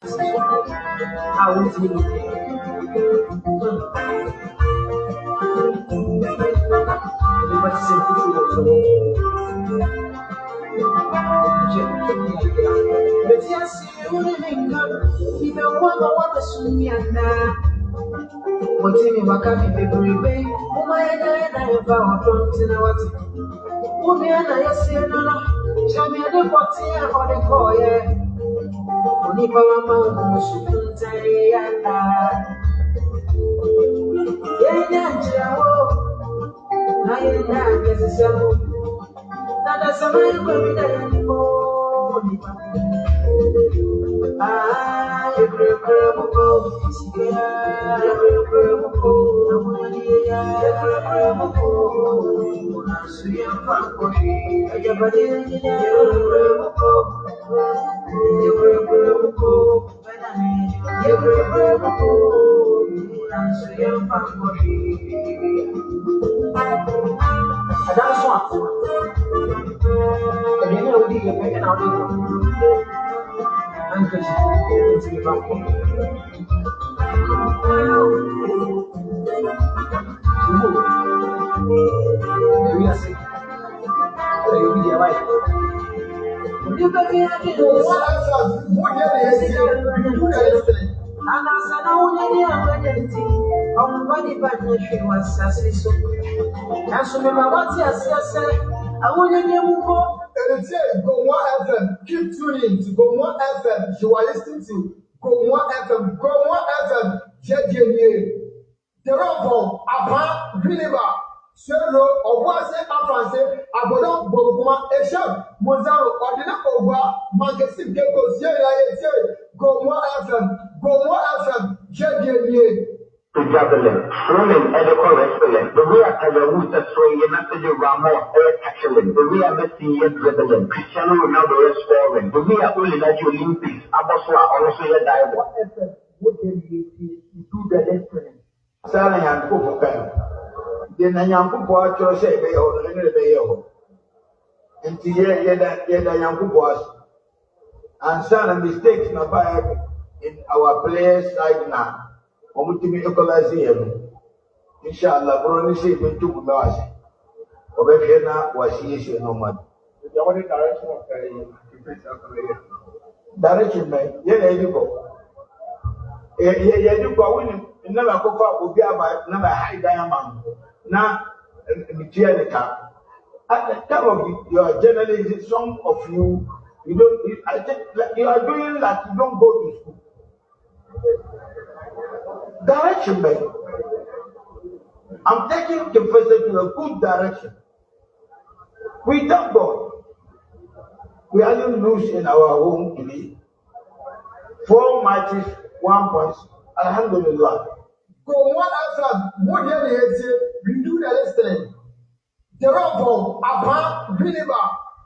I won't be that's one. And you know, we are making out and because it's back. We are sick. So you'll be alive. You can be a kid. What and as an only I'm body partnership was successful. And so, what yes, I want you and it says Gomoa FM. Keep tuning to Gomoa FM. You are listening to Gomoa FM. Gomoa FM. JJA. The Rambo, Apa, Griniba, Sero, Obuase, Afanse, Abodon, Boguma, Esha, Mozaro, Ordina Oba, Magasin Geko, Sierra, Gomoa FM. Gomoa FM. JJA. Javelin, swimming at the correspondent, the real Tayawu that's swaying after the Ramo, tackling, the real Messi dribbling, Cristiano Ronaldo is scoring, the real only that you Olympics, Aboswa, also your dive. What did you do the listening? Sana yangu kupenda. Dina yangu kwa cho say be ho, ngene be ho. Inti ye da yangu kwa. And sana mistakes na ba in our players right now. Omutimi equalize him. Inshallah, bro, ni say bintu kumawasi. Obeke na wasiye no man. The only direction of the defense Direction me, ye na ediko. Ye ediko win never kofa obi aba na ba high diamond. Na mitia the cap. At the time of your journalism, some of you don't. I think you are doing like you don't go to school. Direction, man. I'm taking the person to a good direction. We thank God. We didn't lose in our home today. 4 matches, 1 point. Alhamdulillah. Gomoa FM. What we do the listening. The Rambo, Apa, Griniba,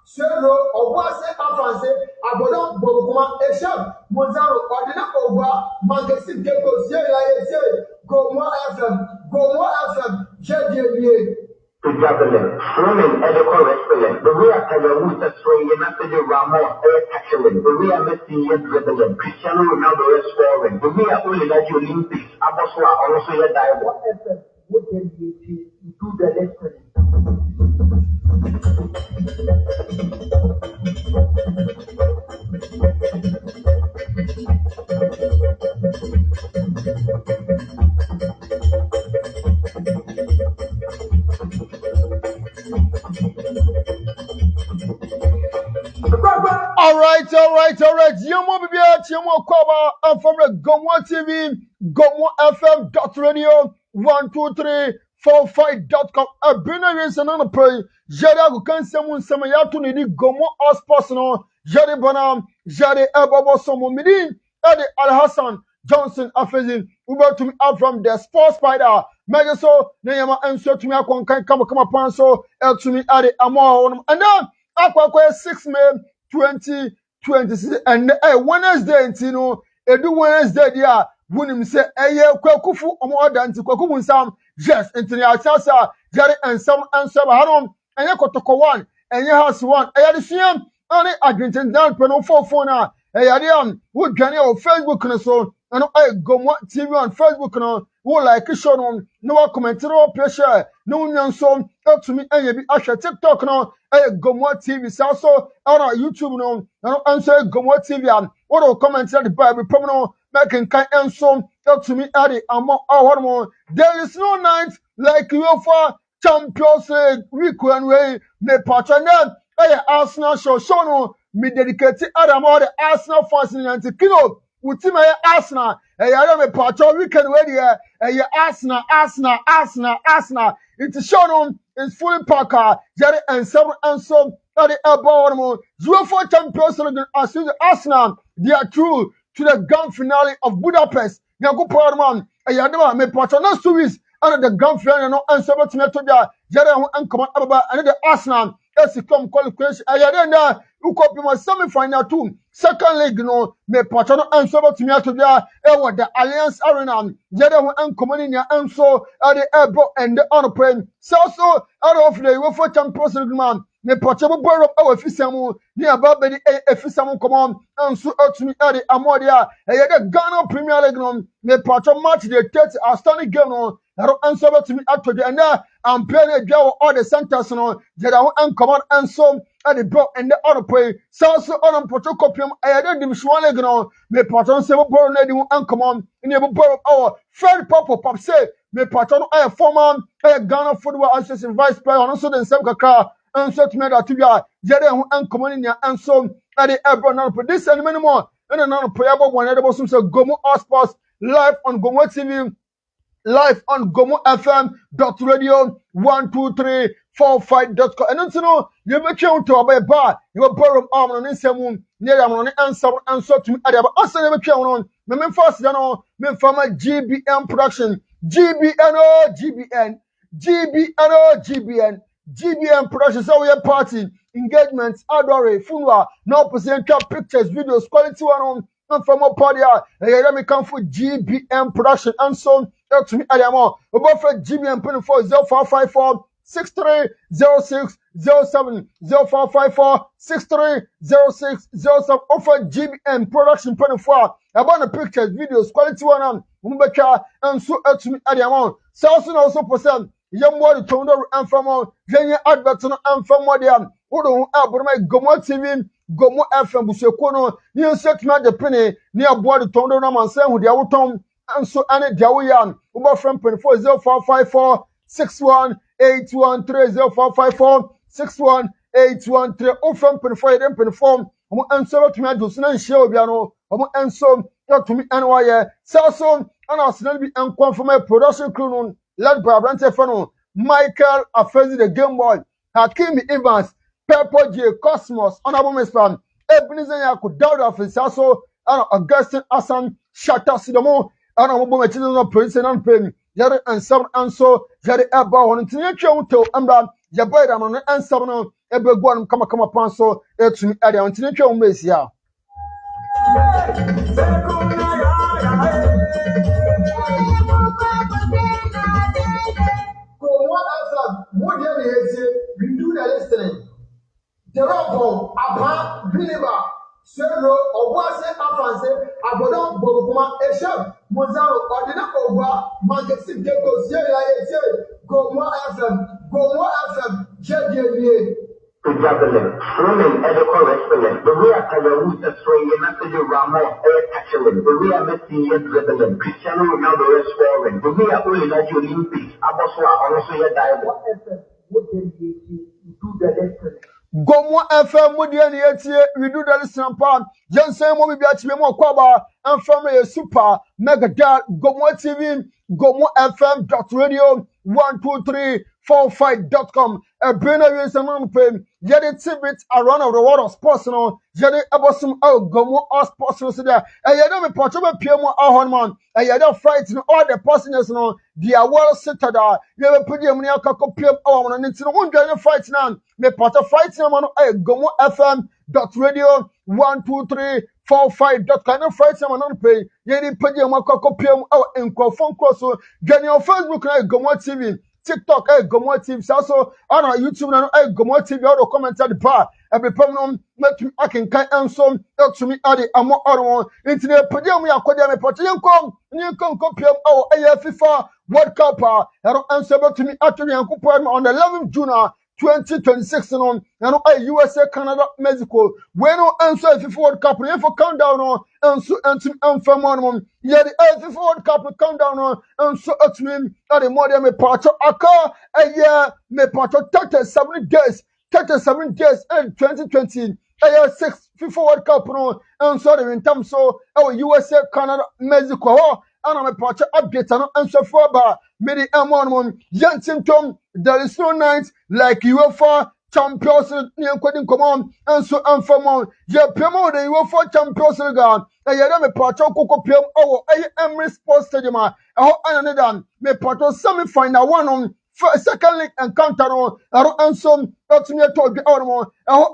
Sero, Obuase, Afanse, Abodon, Boguma, Esha, Mozaro, Ordina Oba, Magasin Geko, Sierra, Gomoa FM, JJA. To Javelin, swimming at the correspondent, the real Tayawu that's swaying after the Ramo, tackling, the real Messi dribbling, Cristiano Ronaldo is scoring, the real only that you Olympics, Aboswa, also your dive. What did you do the listening? All right. Yemo Bibia, Yemo Koba, I'm from the Gomoa TV, Gomoa FM .radio, 12345.com. I've been a reason on a pray. Jada who can someone some yatu need Gomoa us personal. Jade Bonam, Jade Ebobo Somomidi, Eddie Al Hassan, Johnson Afezin, Uber to me out from the sports Spyder. Major so, Nayama answer to me, I can come upon so, to me, Eddie Amor, and then Aqua 6 May 2026 and Wednesday, you know, Wednesday, yeah, when him say, Kwakufu, Omodanti, Kwakum Sam, yes, Anthony Altasa, Jerry and some answer, Haron, and Yakotoko 1, and your house 1, I had the same, only Argentine down, Peno 4 now, Yadiam, would Granny or Facebook and so, and I Gomoa TV on Facebook and who like a show on no comment, no pressure, no young song, up to me, and you be Asha TikTok no, Gomoa TV, so on YouTube no, and answer Gomoa TV and what will comment at the Bible, prominent, making kind and song, up to me, Addy, and more. There is no night like you for Champions League week when we may partner. Arsenal show no me dedicate Adam all the Arsenal fans in Kilo. With him Arsenal. Me partner weekend where the Arsenal. It's shown on is fully Parker, Jerry and seven and so at the airborne. 0-4 Champions League as Arsenal. They are true to the grand finale of Budapest. Nyago Parman. Me partner no Swiss under the grand finale no answer to me to Jerry and come about another Arsenal. Come qualification. Ayadenda ukopi mo semi-final two. Second leg no me patano answer to me to the the Alliance Arena. Jada who uncommon ya so at the airport and the honor praying. So out of the UEFA Champions League man. Me patano borrow our fisamu near Babedi fisamu come on and so out to me at the Amodia. The Ghana Premier League no me patano match the 30 outstanding game no. I don't answer to me after the end. I'm playing a girl all the centers no. Jada who uncommon and so at the block and the other play. So on protocopium, I had division one leg no. Me patron say borrow na di uncommon in the borrow our third pop say me patron I former Ghana football association vice player and also the same kakra and so to me that to be Jada who uncommon in and so at the airborne now for this and many more and another prayer about one other some say Gomoa Sports live on Gomoa TV. Live on Gomo FM.radio 12345.com. And don't you know you make you to a bar, you will borrow arm on Instagram, near on the answer to me. I also never care on me first, you know, me from a GBN production, GBN production. So we are party engagements, adore, funwa, no present pictures, videos, quality one on. And from a party, let me come for GBM production and so to me. I am all about for GBM 24 0454 630607 0454 630607 offer GBM production 24 about the pictures, videos, quality one on Umbecha and so to me. I am all so also percent young boy tondo and from all Jenya adverts and from what they are. Who my Gomoa TV. Gomo FM busekono ni nsetuma de pene ni aboa de tondo na mansa hu de awotom anso ane de awoyan uba from 240454 618130 618113 o from 24 omo anso tumi adosu na nhia obia no omo anso tumi anwaye so ana arsenal bi enconfirm production crew no led by Abrante Fano Michael Afezi the Game Boy Hakimi Evans Purple J Cosmos Honorable Mister Ebenezer Yaku Dauda of Sasso and Augustine Asan Shatta Sidomo and Honorable Machino Prince and Pen Jerry and some and so Jerry Abba on Tinio to Amba Jabaida on and some Ebeguan come upon so to me at the Antinio Messia. We do the listening. Jerobo, Apa, Biliba, Sero, Obuase, Afanse, Abodon, Bobuma, Esham, Mozaro, Ordina Oba, Magazine Geko, Sierra, Gomoa FM, JJVA. Javelin, swimming at the correspondent. The way I tell you who's the swinging after you Ramo, tackling. The way I met the dribbling. Cristiano Ronaldo is scoring. The way I only like you Olympics. Aboswa, also your dive. What did you do the listening? Gomoa FM we do the listen part. Jensen mo bi achi mo kwaba and from a super mega dad Gomoa TV Gomoa FM.radio 12345.com. A brainer is a man pay. Yet it's a bit around of the world of sports no. Yet it abosom Gomoa sports no there. And you know me portable PMO ahon man. And you don't fight no all the passengers no. They are well settled. You have put them near kako PM hour and it's no one fight now. Me part fight no man Gomoa FM.radio 12345.com. No fight no man pay. You need put them kako PM hour in phone call so get your Facebook na Gomoa TV. TikTok, Gomoa TV, also on our YouTube, Gomoa TV, all the comments at the bar. every permanent let me I can and so to me at the amo or into the podium we are called them a podium come compare our FIFA World Cup and answer to me actually on the 11th June 2026 on and USA Canada Mexico when no answer FIFA World Cup for countdown on and so and from one yeah the FIFA World Cup countdown on and so at me at the more than a part of a year me part of 37 days 37 days in 2020 6 FIFA World Cup no and so in terms so our USA Canada Mexico and I'm a part of update and so for about many amon young symptom there is no night like UEFA Champions League come on and so and from on yeah pemo the UEFA Champions League and me part of Coco PM our Emirates Sports Stadium another me part of semi final one on second league encounter no and so to me to be out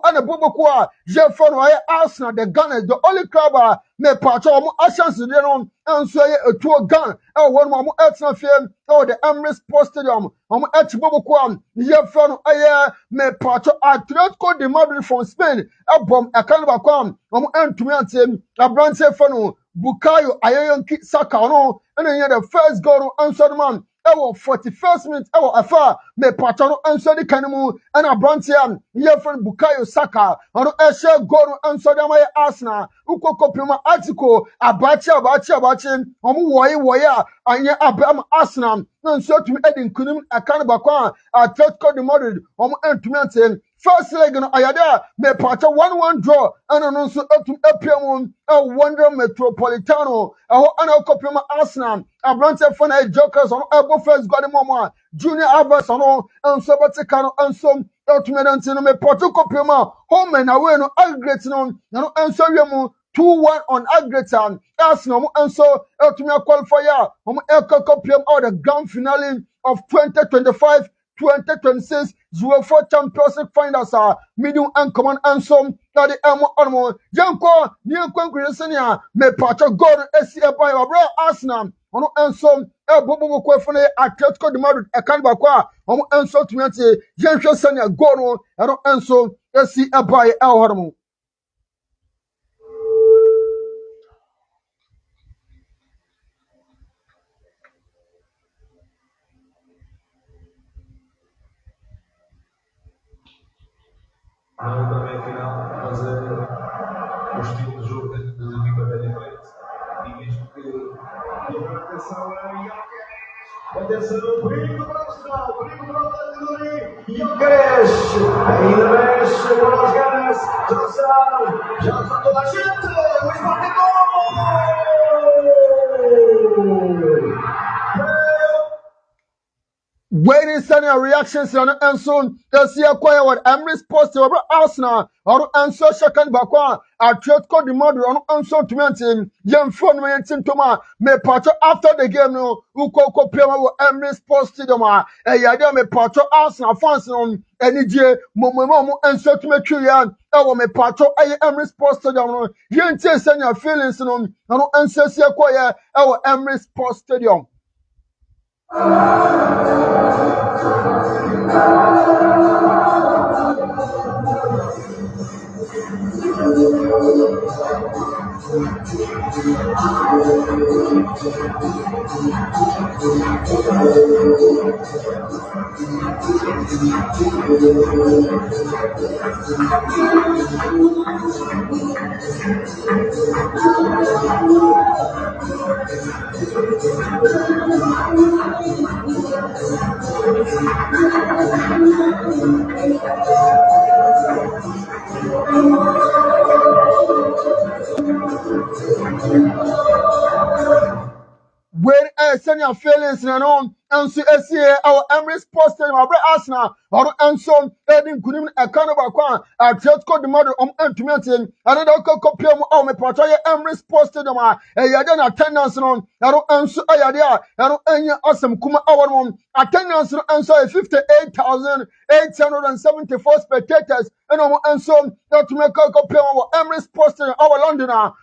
and a bubukwa je for Arsenal the Gunners the only club me part of Ashanti there and so a tour gun one more Arsenal film the Emirates Sports Stadium bubukwa je for me part of Atletico de Madrid from Spain abom akanba kwam entumi antem abranche for no Bukayo Ayonki Saka no and the first goal answer man 41st minute afa me patano answer the kanimu and a brantiam your friend Bukayo Saka and a goal answer them Arsenal uko kopima article abachi woya anya abam Arsenal no so to me edin kunim akanba kwa Atletico de Madrid entumi antem first leg no ayada me pacha 1-1 draw and no so etum apiam wonder Metropolitano and a kopima Arsenal abrante for na jokers on able first got mama junior Abbas on and so batikano and so ultimate me protocopima home and away no aggregate no and so you 2-1 on aggregate Arsenal and so ultimate qualifier copium out the grand finale of 2025-2026 UEFA Champions League finals medium and common and some that the Amo Yanko New Concretion me patcha goal SCA by Arsenal ono enso bobo kwefune Atletico de Madrid ekanba kwa omo enso tumiate yenhwe sania goal no eno enso esi abai elhormo Não também final, mas o estilo de jogo das equipas é diferente. E isto que atenção atenção, perigo para o Arsenal, perigo para o Atlético e o Cres ainda mexe com as ganas, já está toda a gente, o Sporting waiting senior reactions and soon the see acquire what Emirates Sports over Arsenal or answer second bakwa Atletico de Madrid on answer to maintain young phone me toma me part after the game no uko pema wo Emirates Sports Stadium yade me part Arsenal fans on enije mo answer to me twa me part Emirates Sports Stadium no yentie senior feelings no answer see acquire Emirates Sports Stadium. When senior feelings and so our Emirates Sports Stadium our Arsenal or and so edin kunim ekanaba kwa Atletico de Madrid entumiatin another copy me part Emirates Sports Stadium yade na attendance no and so yade enya awesome kuma awon attendance no and so 58,874 spectators and so to make a copy of Emirates Sports Stadium our London our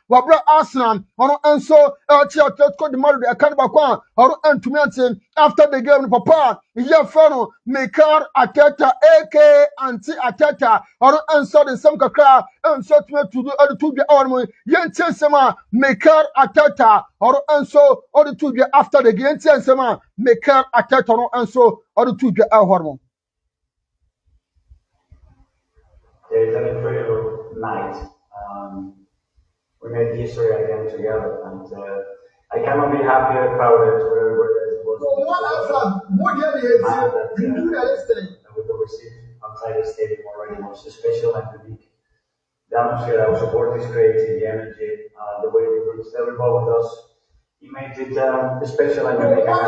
Arsenal and so Atletico de Madrid ekanaba kwa or entumiatin after after the game, Papa, Yefano, Mekar Ateta, aka Anti Ateta, or answer the same kakra, and so to the other two the army, Yentensema, Mekar Ateta, or answer or the two after the game, Yentensema, Mekar Ateta, or answer or the two the hormone. It's an incredible night. We made history again together, and I cannot be happier, prouder to everybody that was. We could receive outside the stadium already was special and unique. The atmosphere, our support is creating the energy, the way we reached everybody with us. He made it special and unique. How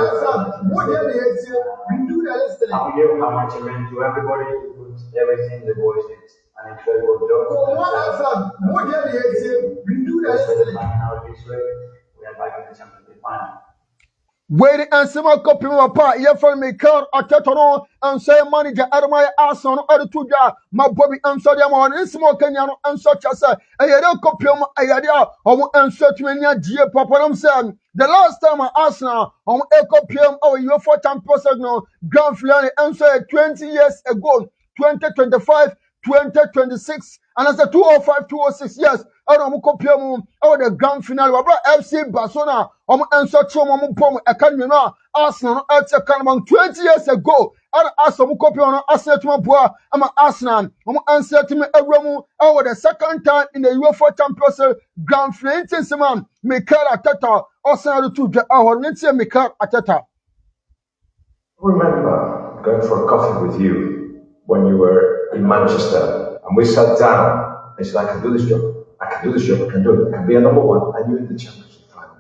much it meant to everybody, put everything the boys did. An incredible job. We are back in the Champions League final. Where and some copy of part, yeah, for me, car, a tetono, and say manager, Adamaya Arson, or two jar, my Bobby, and so them on, and small Kenyan, and such as a copy of my idea, or insert me near Gia Papa. Saying the last time I asked now, on a copy of your 4-time grand finale, and say 20 years ago, 2025. 2026 and as a 205 206 yes I don't copy the grand finale FC Barcelona answer pom Arsenal at 20 years ago and Arsenal copy on Arsenal boa Arsenal answer to me the second time in the UEFA Champions League grand finale Mikel Arteta Arsenal to the Mikel Arteta. Remember going for a coffee with you when you were in Manchester, and we sat down. I said, I can do this job. I can do this job. I can do it. I can be a number one. And you're in the Championship final.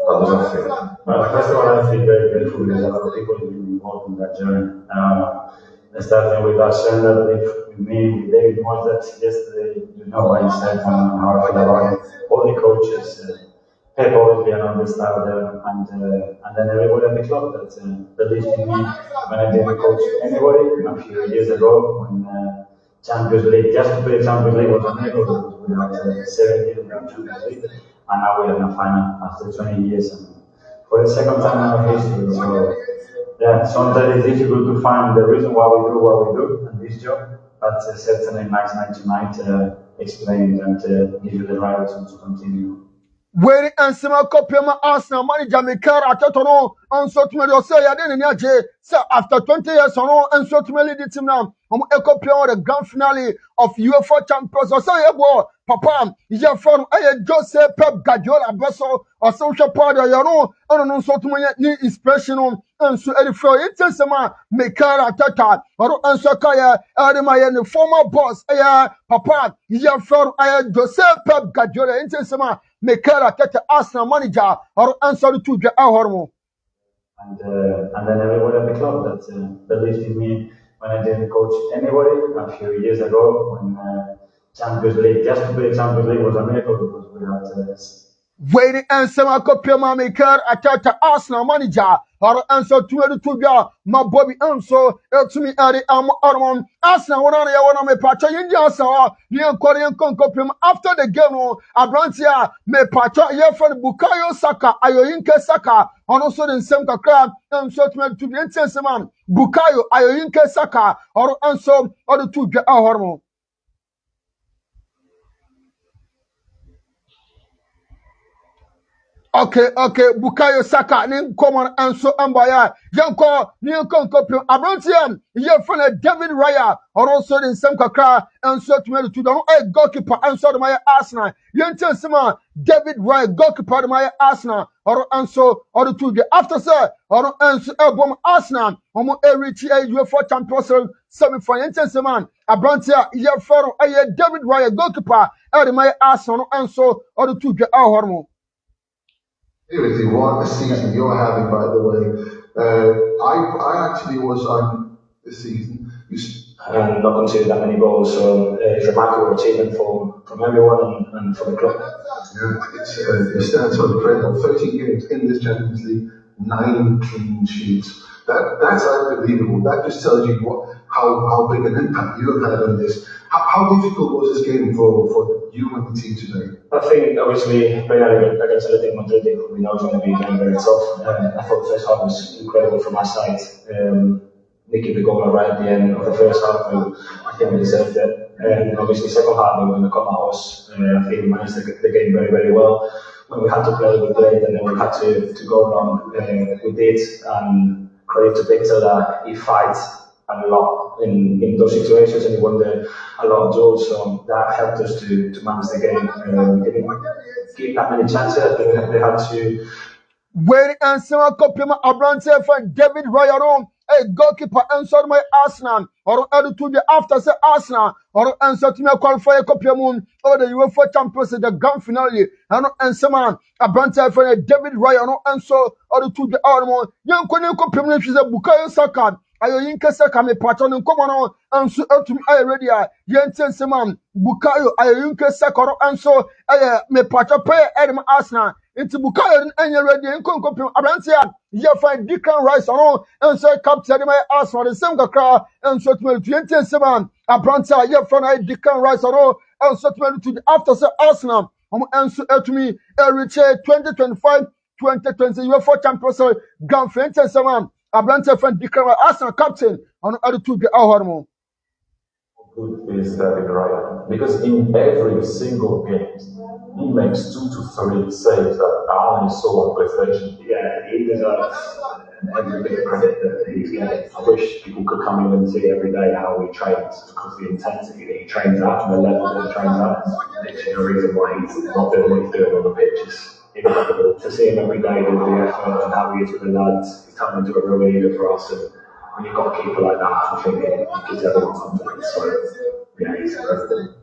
How does that feel? First of all, I feel very grateful because a lot of people have been involved in that journey. Starting with Arsene, with me, with David Moyes, that yesterday, you know what he said and how I feel about it. All the coaches, Pep always been on the style there, and then everybody at the club that believed in me when I didn't coach anybody a few years ago when Champions League, just to play Champions League was unable because we had 7 years in Champions League, and now we're in the final after 20 years and for the second time in our history. So yeah, sometimes it's difficult to find the reason why we do what we do in this job, but certainly nice night tonight explained and give you the right reason to continue. Where and some copy of Arsenal manager Mikel Arteta and so to me say I didn't say after 20 years on and so to me lead the team now a copy of the grand finale of UEFA Champions or say Papa your from Jose Pep Guardiola Besso or social Spyder you know and so to me need inspiration and so any flow it is Mikel Arteta or answer Kaya the former boss Papa your from Jose Pep Guardiola it is Mikel Arteta Arsenal manager or answer to the hormone. And then everybody at the club that believed in me when I didn't coach anybody a few years ago when Champions League, just to play Champions League was a miracle because we had waiting and some copy of Mikel Arteta Arsenal manager or answer to my Bobby answer to me at the Armon Arsenal one me patcha India saw near Korean copy after the game Abrantia me patcha ye friend Bukayo Saka Ayoyinke Saka and also the same kakra and so to me to the intense man Bukayo Ayoyinke Saka or answer or the two hormone. Okay, Bukayo Saka, nin common and so ambaya, Yanko, Nianco copy, Abrantian, your friend David Raya, or also in some kakra, and so to me to the goalkeeper, and so to my Arsenal, Yantasima, David Raya, goalkeeper to my Arsenal, or so, or the two the after sir, or answer album Arsenal, or Richie UEFA Champions League semi-final, Yantasima, Abrantia, your friend, David Raya, goalkeeper, and my Arsenal, and so, or the two the hormone. Seriously, what a season you're having, by the way. I actually was on this season. And not conceded that many goals, so it's a remarkable achievement from everyone and for the club. Yeah, it stands for incredible. 13 games in this Champions League, 9 clean sheets. That's unbelievable. That just tells you how big an impact you have had on this. How difficult was this game for you and the team today? I think obviously playing against Athletic Madrid, we know it's going to be very, very tough. I thought the first half was incredible from our side. Nicky the goal right at the end of the first half, I think we deserved it. And obviously second half we were going to come at us. I think we managed the game very, very well. When we had to play, we played, and then we had to go on. We did, and credit to Victor that he fights a lot in those situations, and he won a lot of duels, so that helped us to manage the game. We didn't give that many chances. I think they had to. Where and some copy my Abrante for David Ryan, a goalkeeper answered my Arsenal, or added to the after say Arsenal, or answer to me qualify a copy moon, or the UEFA Champions the grand finale, and some man Abrante for David Ryan, and so or to the Armor, young copy is a Bukayo Saka. Ayo yinka saka me patron nkomo no anso atumi already a yenten seman Bukayo ayo yinka saka anso me patron pay edem Arsenal into Bukayo anya ready nkonkopim abrantia ye find Declan Rice on anso captain my Arsenal the same kakra anso atumi yenten seman abrantia ye find Declan Rice on anso atumi to after say Arsenal anso atumi reach 2025-2020 UEFA Champions League grand final seman Abrante fan Declan Arsenal captain on other two the Ahormo. Good is David Ryan, because in every single game he makes 2 to 3 saves that I only saw on PlayStation. Yeah, he deserves every bit of credit that he's getting. I wish people could come in and see every day how he trains, because the intensity that he trains at and the level that he trains at is literally the reason why he's not doing what he's doing on the pitch. Is incredible to see him every day with the effort and how he is with the lads. He's turned into a real leader for us, and when you've got a keeper like that, I think it gives everyone confidence. So yeah, he's incredible.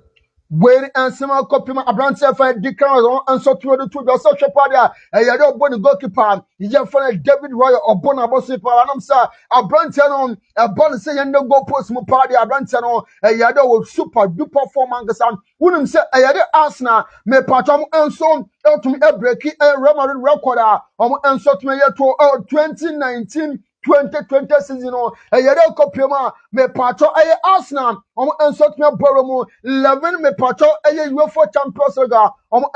Where and some copy my Abrante fan Declan and so to the two the social party a yado bon goalkeeper you find David Roy or Bonabos and I'm sir Abrante on a ball say and go post mo party Abrante on a yado with super duper performance and wouldn't say a yado Arsenal me patron and so to me a breaking a Real record and so to me to 2019-2020 season a yellow copy me patro a Arsenal insult me boromo 11 me patro a UEFA Champions League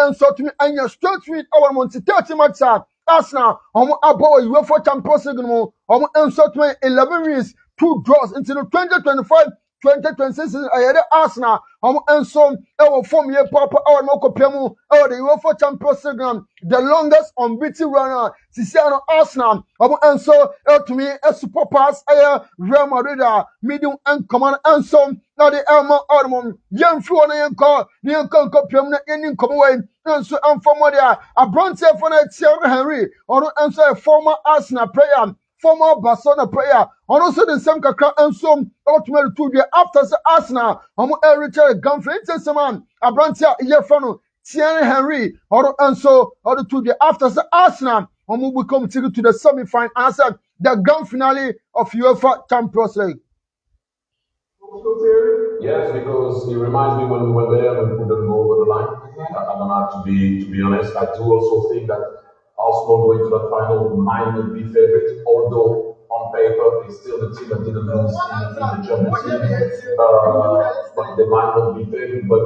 insult me and your straight with our months 30 match Arsenal abo UEFA Champions League insult me 11 wins 2 draws into the 2025-2026 season a yellow Arsenal and so our form year papa our no copyamo the UEFA Champions League the longest unbeaten runner Sisiano Arsenal and so to me a super pass Real Madrid medium and command and so now the Elmo Ormond young fluent and call the copyam in come away and so and from there a bronze for Thierry Henry or answer a former Arsenal player former Barcelona player, and also the same kakra and some ultimately to the after Arsenal, Richard Gunfrey, man, Abrantia Yefano, Thierry Henry, or and so or to the after Arsenal, and we come to the semi-final answer the grand finale of UEFA Champions League. Yes, because it reminds me when we were there and we couldn't go over the line. I don't have to be honest. I do also think that Arsenal going to the final might not be favourite, although on paper it's still the team that didn't lose in the Champions League. But they might not be favourite. But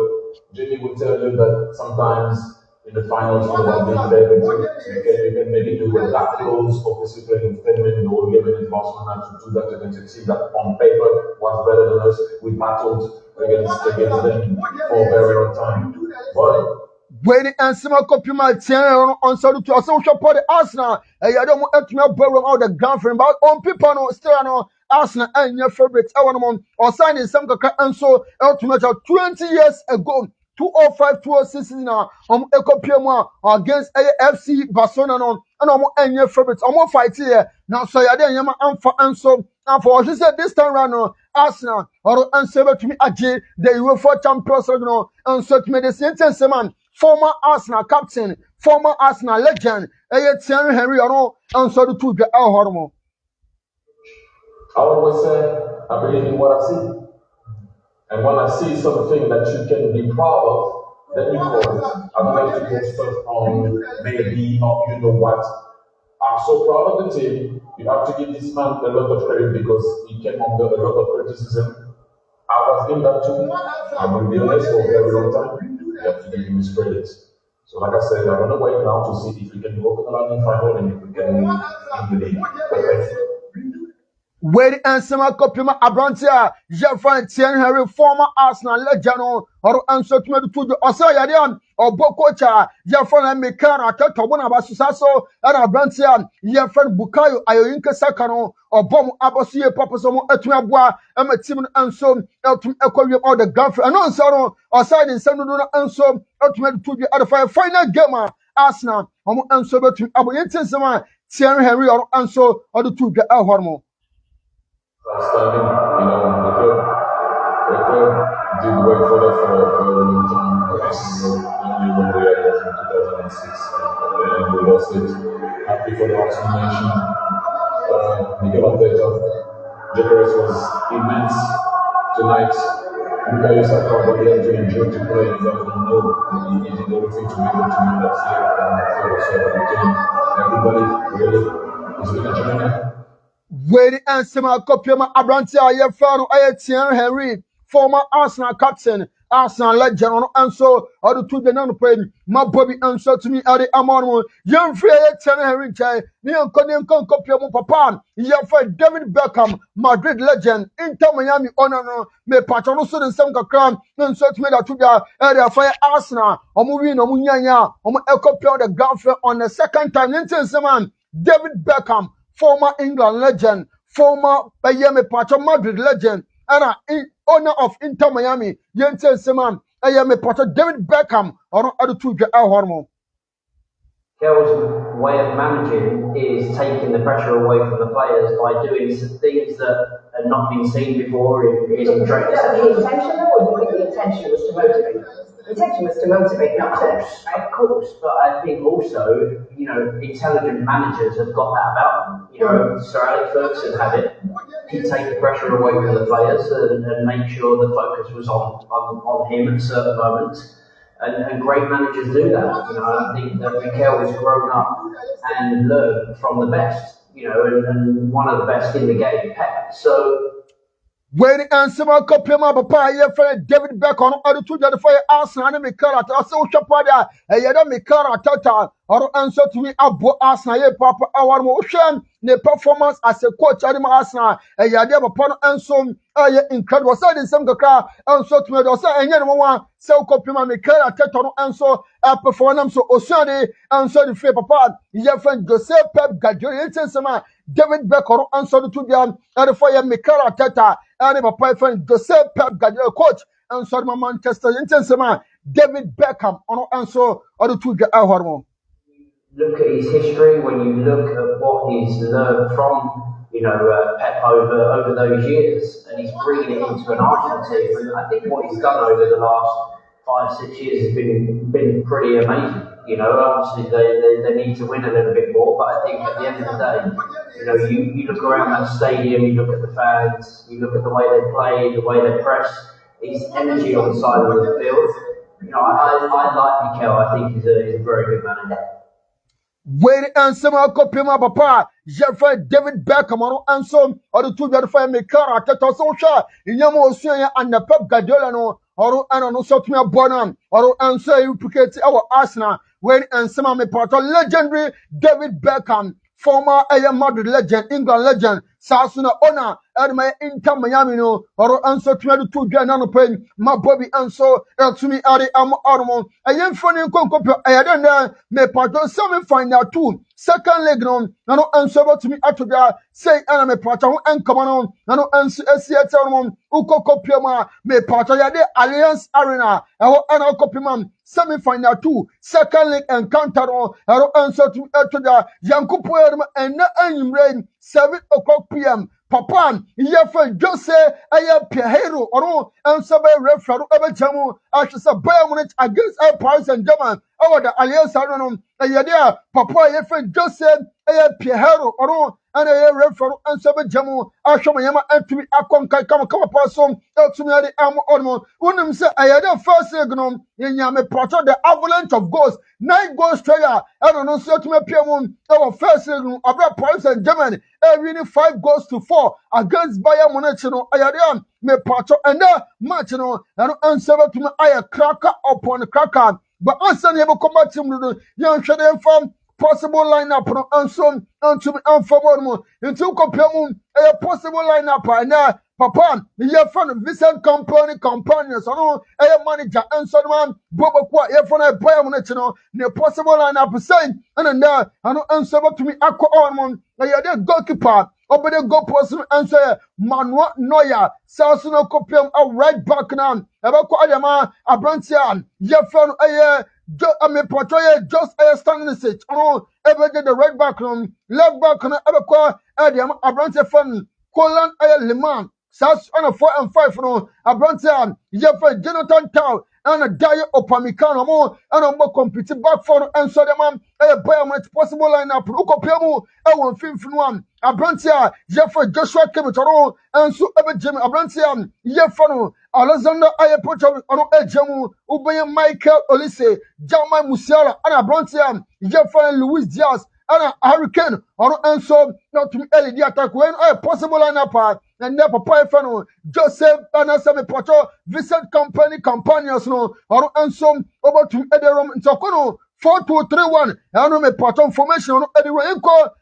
Jimmy would tell you that sometimes in the finals you don't be favourite. You can maybe do it that close, obviously playing 10 minutes or 11 in Barcelona to do that against a team that on paper was better than us. We battled against them for a very long time. But Waiting and some copy my channel on social to a social party Arsenal. I don't want to know borrow out the grand friend, but on people no still no Arsenal and your favorite or signing some and so ultimate 20 years ago. 205-206 now a copy against AFC Barcelona and your favorites fight here now so you then yama and so and for she said this time round Arsenal or answer to me again the UEFA Champions League and so to me the sentence man former Arsenal captain former Arsenal legend Thierry Henry and so to the hormone. I always say I believe in what I see. And when I see something that you can be proud of, then you call it. I don't like to go stuff on maybe, or you know what, so proud of the team. You have to give this man a lot of credit because he came under a lot of criticism. I was in that too. I will be honest for a very long time. You have to give him his credit. So like I said, I'm going to wait now to see if we can go to the London final and if we can win in the league. Okay. Where and some copima Abrantia, Jeffrey Thierry Henry, former Arsenal legend, or answer to the Osayadian, or Bokocha, Jeffrey and Mikara, Tatabona Basusaso, and Abrantia, Jeffrey Bukayo, Ayoinka Sakano, or Bom Abosia, Papasomo, Etuabua, and Timon Ansom, Eltum Equilium, or the Gulf, and also, or side in Sanuduna Ansom, Ultimate to the other final gamer, Arsenal, or answer to Aboyentesama, Thierry Henry, or answer, or the two get a hormone. Outstanding, the club did work for that for a very long time. Only when we had was in 2006, and we lost it. Happy for the Arsenal nation. Miguel Arteta, Gyökeres was immense tonight. Bukayo Saka, what he had to enjoy to play, you guys don't know. He did everything to be able to win that field. So again, everybody really is going to join him. Where the answer my copy my Abrantia, your fan, Thierry Henry, former Arsenal captain, Arsenal legend, and so or the two the non playing. My Bobby answer to me at the Amon, young free Thierry Henry, Neon Conan copy of Papa, your friend David Beckham, Madrid legend, Inter Miami honor, me patron so the same crown, and so to me that to the area for Arsenal, or moving on Munyanya, or a copy of the ground on the second time, man, David Beckham. Former England legend, former Bayame Pacha Madrid legend, and owner of Inter Miami, Jensen Seman, Ayame Pacha David Beckham, or other two hormone. Kel's way of managing is taking the pressure away from the players by doing some things that had not been seen before in training sessions. The intention, or do you think the intention was to motivate? The intention was to motivate, not to. Of course, but I think also, intelligent managers have got that about them. Sir Alex Ferguson had it. He'd take the pressure away from the players and make sure the focus was on him at certain moments. And great managers do that. I think that Mikel has grown up and learned from the best, and one of the best in the game, Pep. So. Where the answer my copy my papa, your friend David Beckham, or the two that for Arsenal and Mikara, also Chapada, and Yada Mikara Tata, or answer to me about Arsenal, Papa, our motion, the performance as a coach at Arsenal, and Yada upon Ansom, incredible. So in some car, and so to me, also, and one, so copy my Mikara Tata, and so a performance so Osani, and so the free papa, your friend Joseph Pep Gadiola, David Beckham, and so the two them, and for Mikara Tata. And my friend Joseph Pep Guardiola coach and so my Manchester United David Beckham on answer or the two get hormone. Look at his history. When you look at what he's learned from Pep over those years, and he's bringing it into an Arsenal team. And I think what he's done over the last 5-6 years has been pretty amazing. Obviously they need to win a little bit more, but I think at the end of the day, you look around that stadium, you look at the fans, you look at the way they play, the way they press, his energy on the side of the field. I like Mikel. I think he's a very good manager. Where and some copy my papa, Jeffrey David Beckham, and some or the two that for Mikara Tata Social, in Yamo and the Pep Guardiola, or and so to me a bonum, or answer you our Arsenal. When and some of my part legendary David Beckham, former Madrid legend, England legend, Sasuna owner, and my Inter Miami, or answer to me the two Janano Pen, my Bobby answer, to me Adi Am Armon. I am funny I don't know, my part of some find out too. Second leg on, no answer to me after that, say enemy part and come on, no answer SCA Uko Copiama, me part of the Alliance Arena, and copy man. Semi-final 2, second leg encounter on, answer to the Yankupuerma and rain, 7 o'clock p.m. Papa, your friend Jose, I am Piero, or answer by referee over Jamu, as a Bayern against our Paris and German, over the Alliance Arena, and Papa, your friend Jose, I am Piero, or and a referral and seven jamu, Ashamayama, and to me, Akonka, come upon some, to me, the arm on Unum say, I had a first signal in Yame Potter, the avalanche of ghosts, 9 ghost prayer, I don't know, so to me, Piamon, our first signal, about Paris and Germany, winning 5 goals to 4 against Bayern Munich, I had me Potter, and that match, and answer to me, I a cracker upon a cracker. But answer never come back to me, young Shadow from possible lineup no ansom antum anfabo mo into kopemu a possible lineup na papa ye fan Vincent companions no a manager anso man bobo kwa ye fan boy mo no ne possible lineup say and na ano anso to me akọ on mo ye dey goalkeeper obede goal post answer Manuel Neuer sells no kopem a right back now e ba kwa adama abrantia ye fan I mean, portray just a standing sit. Oh, ever get the right back room, left back on ever call Adam Abrante Fun, Colin Leman, South on a 4 and 5 no, Abrante, Jeffrey Jonathan Tow, and a Daya Opamicano more, and a more competitive back for and so the man, a much possible lineup, Uko Pemu, a 151. Abrantia, Jeffrey Joshua Kemitaro, and so ever Jimmy Abrantia, Jeffano, Alexander Ayapoto, on Ejamu, Ubaya Michael Olise, Jama Musiala, and Abrantia, Jeffrey Luis Diaz, and a Hurricane, and so not to early the attack when a possible lineup, and never Papa Fano, Joseph, and Asame Poto, Vincent companions, no, or and so over to Ederum in Tokono. 4-2-3-1. I know me pattern formation on anyway.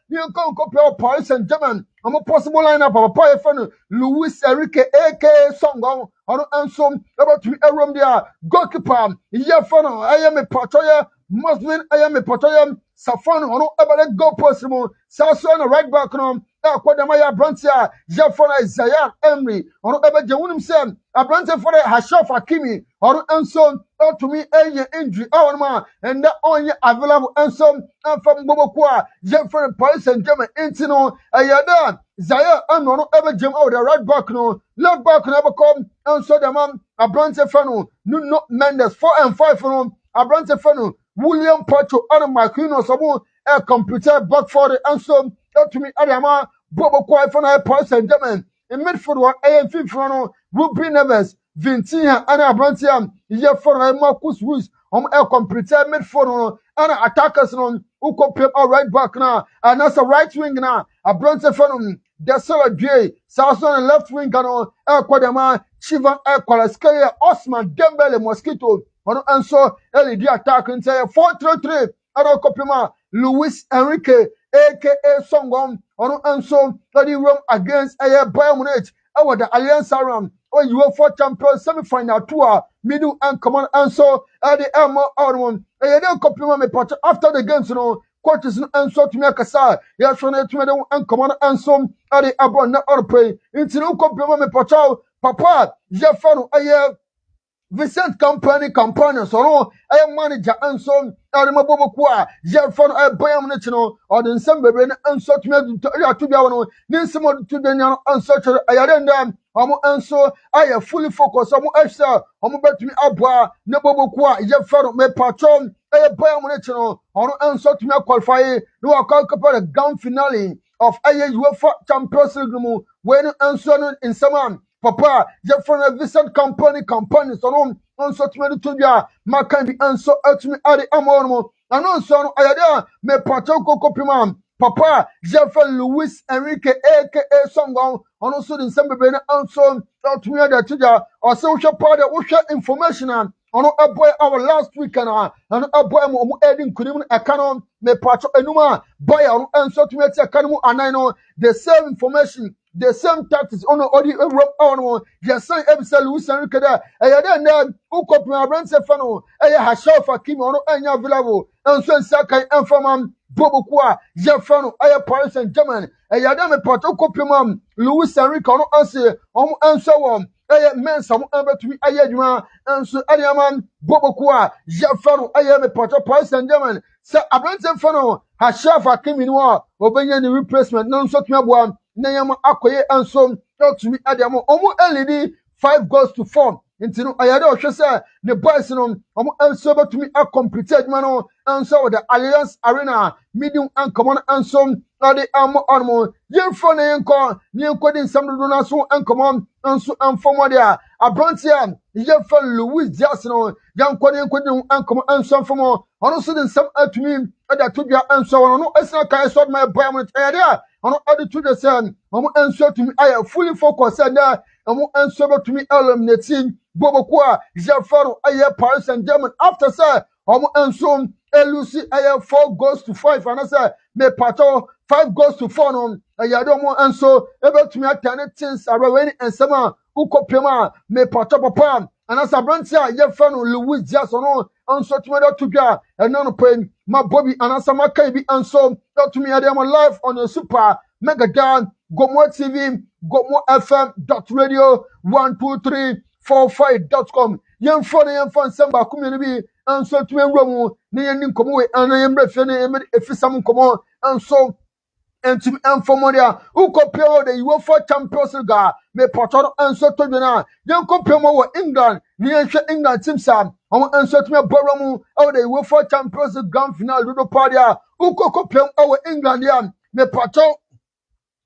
You can compare Paris and German. I'm a possible lineup of a player fan Luis Enrique, aka Songo. I don't answer about to a room there. Goalkeeper. Yeah, fan. I am a patroya. Muslim. I am a patroya. Safan. I don't ever go possible. Sasson right back on. Quadamaya Brantia. Jeffana Isaiah Emery. I don't ever do himself. A Brantia for the Hashaf Hakimi. I don't answer. To me, a injury, man, and that only available and some from Bobokwa, Jeffrey Paris and German, Intino, Ayada, Zaya, and no ever jam out the right back, no, left back never come, and so the man, Abrante Fano, no Mendes, 4 and 5 from Abrante Fano, William Pacho, and Marquino Sabo, a computer back for the answer, to me, Adama, Bobokwa, Fana, Paris and German, in midfield, one AFP Fano, Ruby Neves. Vintia and Abrantiam, ye for Marcus Ruiz, a computer midfield, and attackers on Uko Pep right back now, and as a right wing now, a Branson Phantom, Desala J, Southern and left wing, El Quadama, Chivan El Qualascaria, Osman, Dembele, Mosquito, and so LED attack and say 4-3-3, and Copima, Luis Enrique, aka Songom, and so study room against a Bayern Munich, our the Alliance around. Oh, you are for champions semi-final tour, middle and command and so the Elmo Ormond. And you don't compliment me part after the games, quarters and so to me a side. Yes, from it to and command and so the Abon not or pray. Into no compliment me part Papa, Jeffano, Vincent companions, or I am manager and so Adamabokwa, Jeffon, I Bayam National, or the December and so to me to be one, Ninsimo to the unsuch Ayadam. And so I am fully focused on extra. I'm about to me abwa Nabokwa, Jeffon, my patron, I Bayam National, or answer to me qualify. No, I can't compare the grand finale of UEFA Champions League when answering in Saman. Papa, Jeffrey Vincent company, so on so to me to be a Macan and so to me at the Amono. And also, I had me Patoko Copimam. Papa, Jeffrey Luis Enrique, aka Songon, and also in some baby and so to me that to or social party, which information on a boy our last weekend and a boy adding could even a canon, me patro enuma, buy and so to me a canon, and I know the same information. The same tactics on the rope just say episode Luis Enrique there. And then who copy my brand Stefano, Hashaf Hakim on any available, and so Sakai and from Bobokwa, Jeffano, Paris and German, and Yadame Pato copy mum, Luis Enrique on answer, and so on. Men some ever to be Ayadma, and so Adiaman, Bobokwa, Jeffano, Pato, Paris and German, Sir Abraham Stefano, Hashaf Hakim in war, obeying the replacement, non so to one. Nayama Akoye and so to me Adamo almost LED 5 goals to 4 nti no ayade ohwe se ne boys no omo enso betumi a complete adwuma no enso with the Alliance Arena medium ankomo no enso ade amo onmo yemfo ne yenko din samdo na so ankomo enso amfomo dia abrontia yemfo Louis Dias no yanko ne din ankomo enso amfomo ono so din sam atumi ada todua enso wono no esna kai so my boy mo ayade ono ade to the sun omo enso atumi aya fully focus na omo enso betumi eliminating Bobokwa Jafaro aye Paris Saint-Germain after say omo enso elusi aye 4 goals to 5 and say me pato 5 goals to 4 no ayade omo enso ebetumi atane things around ensema ukopema me pato papa and as a branch ye fano Louis Dias no enso tumi do tudwa eno no pen ma Bobby and as ma kai bi enso to me ade am live on a super mega dan Gomoa TV Gomoa FM.radio 12345.com yemfo na yemfo nsamba kumye bi enso tumi nwumu ne yeni nkomo we ana yemre fe ne yemre efisam nkomo enso entum enfomoria ukopio de UEFA Champions League me potoro enso toduna yenkopio mo wo England ne yenhwe England team sam omo enso tumi boromu o de UEFA Champions League grand final do padia ukokopio o England ya me potoro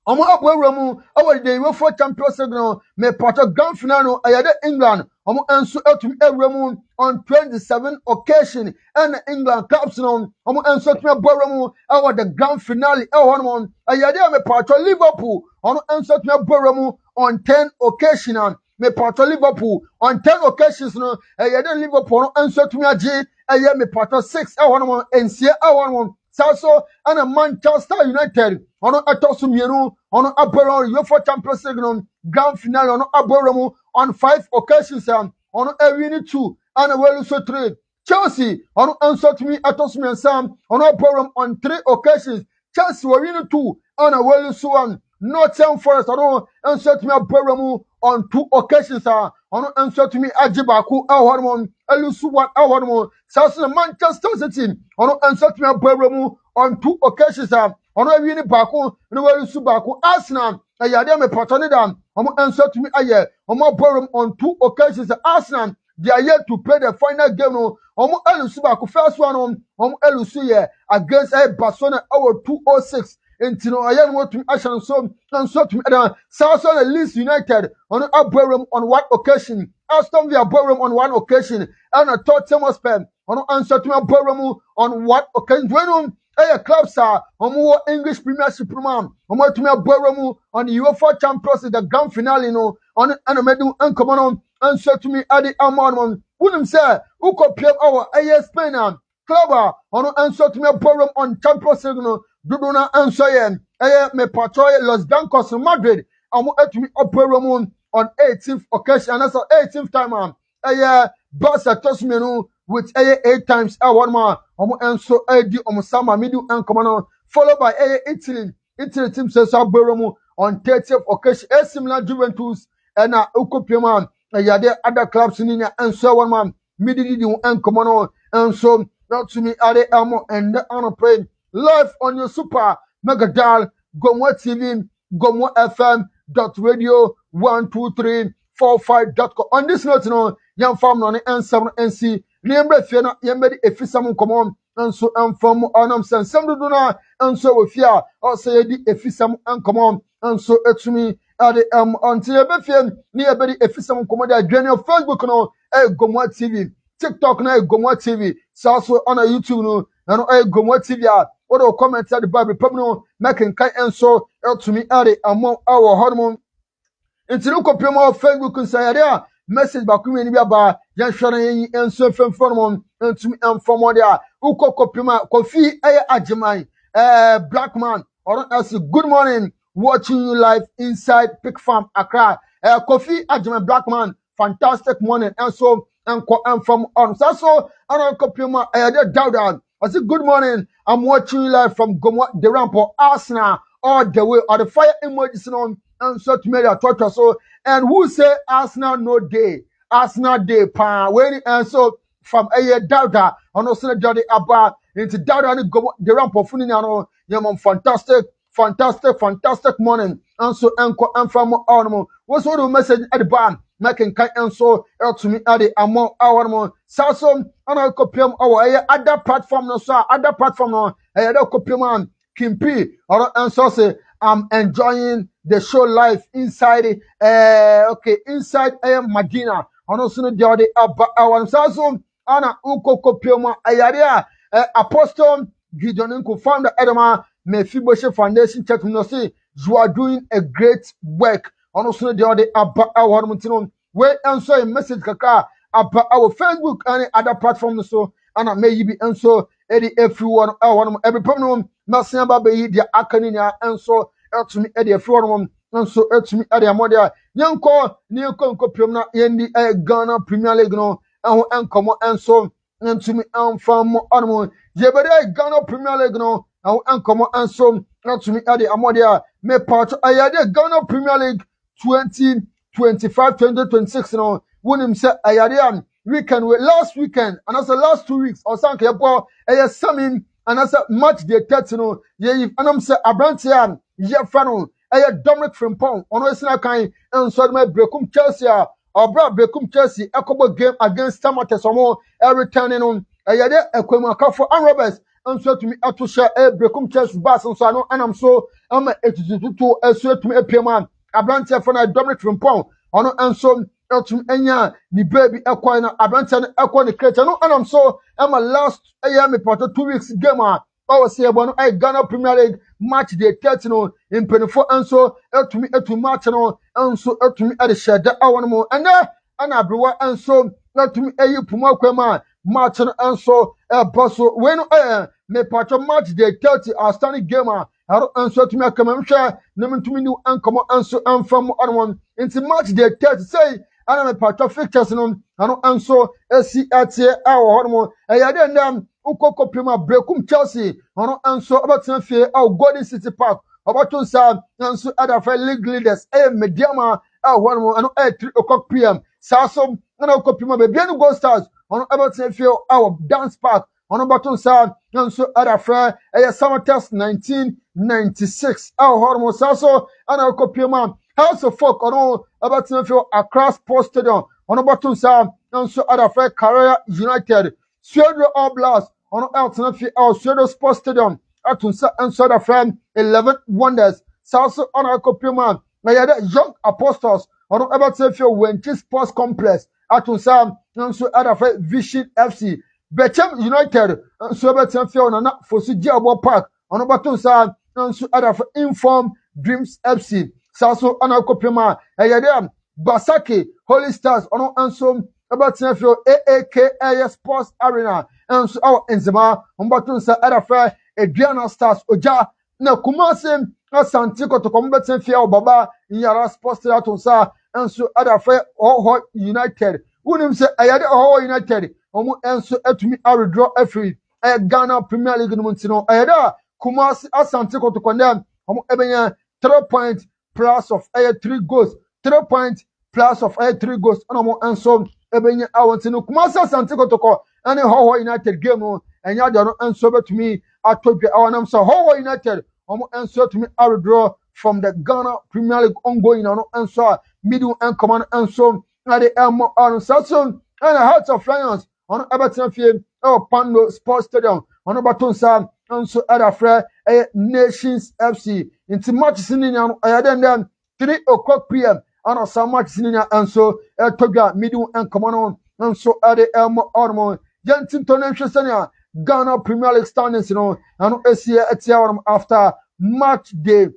omo abwewramu awari de UEFA Champions League no me part grand final no ayade England omo enso etum ewramu on 27 occasion and England clubs no omo enso etum abwewramu award the grand finale no ayade me part Liverpool omo enso etum abwewramu on 10 occasion and me part Liverpool on 10 occasions no ayade Liverpool no enso etum agi aye me part 6 no ensie no Saso and Manchester United ono atosu mienu ono aboro UEFA Champions League no grand final ono aboro on 5 occasions ono ewini 2 and welu so 3 Chelsea ono answer to me atosu miensam ono aboro on 3 occasions Chelsea win 2 and welu so 1 Nottingham Forest ono answer to me aboro on 2 occasions ono answer to me ajibaku ahormon elusu 1 ahormon Saso Manchester City ono answer to me aboro on 2 occasions ono awi ni baako no wari su baako Arsenal ayade me patone dam omo answer to me aye omo borum on 2 occasions Arsenal they are yet to play the final game no omo elusu baako first one omo elusu ye against Barcelona our 206 Entino aye no to action so to me South Leeds United ono aborum on 1 occasion Aston Villa aborum on 1 occasion and Tottenham Hotspur ono answer to me aborum on 1 occasion when clubs omo English Premiership man omo tumi aboro on the UEFA Champions League the grand finale no on anomedu enkomo no anso tumi ade amon wunim say ukopie our Spain club ono anso tumi aboro on Champions League no dudu na anso ye me patroy Los Blancos Madrid omo atumi aboro on 18th occasion and that's 18th time Barca tosmenu with 8 times one man omo enso edi omo sama middle enkomo followed by Italy team says aboromu on 30th occasion similar Juventus and ukopieman yade other clubs in enso one man middle enkomo no enso not to me ade amo and on playing live on your super mega dial Gomoa TV Gomoa FM.radio 12345.com on this note no yam fam no ensam nc Remember, if you're not yembedded, if you some come on, and so I'm from Onam San do not, and so if you are, or say, if you some come on, and so it's me at the until you be near Betty, if you some come on, join your Facebook no, Gomoa TV, TikTok no, Gomoa TV, so also on a YouTube no, and Gomoa TV, or comments at the Bible, Pablo, making kind and so to me at it among our hormone. Until you copy more Facebook and say, message back when you are yan share en so fenfon entum enfom dia ukokopima kofi ajiman black man or else good morning watching you live inside Pig Farm Accra kofi ajiman black man fantastic morning and so from on so ukokopima Dauda I say good morning I'm watching you live from Gomoa the ramp or Arsenal all the way or the fire emojis on and so to me torture so and who say Arsenal no day Arsenal day pa when and so from Dauda on also Jody Abba into Dauda and go the ramp of Funino yam fantastic morning and so and from on what's what the message at the band making kind and so to me at the among our mon sasom ana kopium our other platform no so other platform no kopium kimpi or and so say I'm enjoying the show live inside inside Medina ono so no de our sasom ana uko kopium ayare apostle Gideon Nku founder Edema Mephibosheth Foundation Church no say you are doing a great work. Also, the other about our Montino. Wait and so a message kaka about our Facebook and other platforms. So, and I may be and so everyone, every problem, nothing about the Akaninia and so to me at the everyone, and so to me at the Amodia. Young call, near Concopium in the Ghana Premier League, no, and come and so, and to me, from animal. Yebede Ghana Premier League, no, and come and so, not to me at the Amodia. Me part ayade Ghana Premier League 2025-2026 no when him say ayade weekend last weekend and also last 2 weeks or sank yebo summing and also match the 30 no ye anam say abrantia ye fa no Dominic Frimpong ono esina kan and so me brekum Chelsea or bra brekum Chelsea ekobo game against Tamates omo returning on ayade ekwemu akafo and Roberts and so to me to share brekum Chelsea bass and so no and I'm so I'm a to so to me man abrantia for na Dominic Frimpong ono and so to enya ni baby ekwan na abrantia no ekwan ni creator no and I'm so I'm a last me part 2 weeks game say no Ghana Premier League match day 30 no in 24 and so to me to match no and so to me at the share that one more and abrewa and so to me puma kwema match no and so boss when me part match day 30 outstanding game and so to me come am share no to me new and come and so and from one into match day 30 say and me part fixtures no and so see at our hormone then ukoko prima brekum Chelsea ono anso abaten fie Golden City Park obaton sa anso other league leaders mediama one ano 3 o'clock p.m. saso na ukopima be bianu Gold Stars ono abaten fie Dance Park ono baton sa anso other summer test 1996 hormone saso ana ukopima House of Folk ono abaten fie Accra Sports Stadium ono baton sa anso other Career United Suedo All Blast on alternative Suedo Sports Stadium atunsa and soda friend 11 Wonders South on our copyman Young Apostles on Everton Wenty Sports Complex atunsa and so other friend Vision FC Bechem United so Everton on Fosu Diabo Park on Batunsa and so other Inform Dreams FC South on our copyman Basaki Holy Stars on Ansom about AAKA Sports Arena and so our Enzema Umbatunsa Arafa Adriana Stars Oja na Kumasi Asantiko to combat Fia Baba Yara Sports Atunsa and so Arafa Oho United. Unim say Ayade Oho United Omu and so to me I withdraw every Ghana Premier League Muntino Ayada Kumasi Asantiko to condemn Omu Ebenya 3 point plus of 3 goals 3 point plus of 3 goals and so Ebenya I want to know Kumasa Santico Toko and Ho United game and Yadano answer to me I told you our name so Ho United answer to me I will draw from the Ghana Premier League ongoing answer middle and command and so at the Elmo on Sasson and the Hearts of Lions on Everton Field Pando Sports Stadium on Baton and so at a Nations FC into match singing and 3 o'clock p.m. and some match singing and so Toga middle and command on and so at the Elmo Ormond Jensen Tonation Ghana Premier League standings and ACA after match day.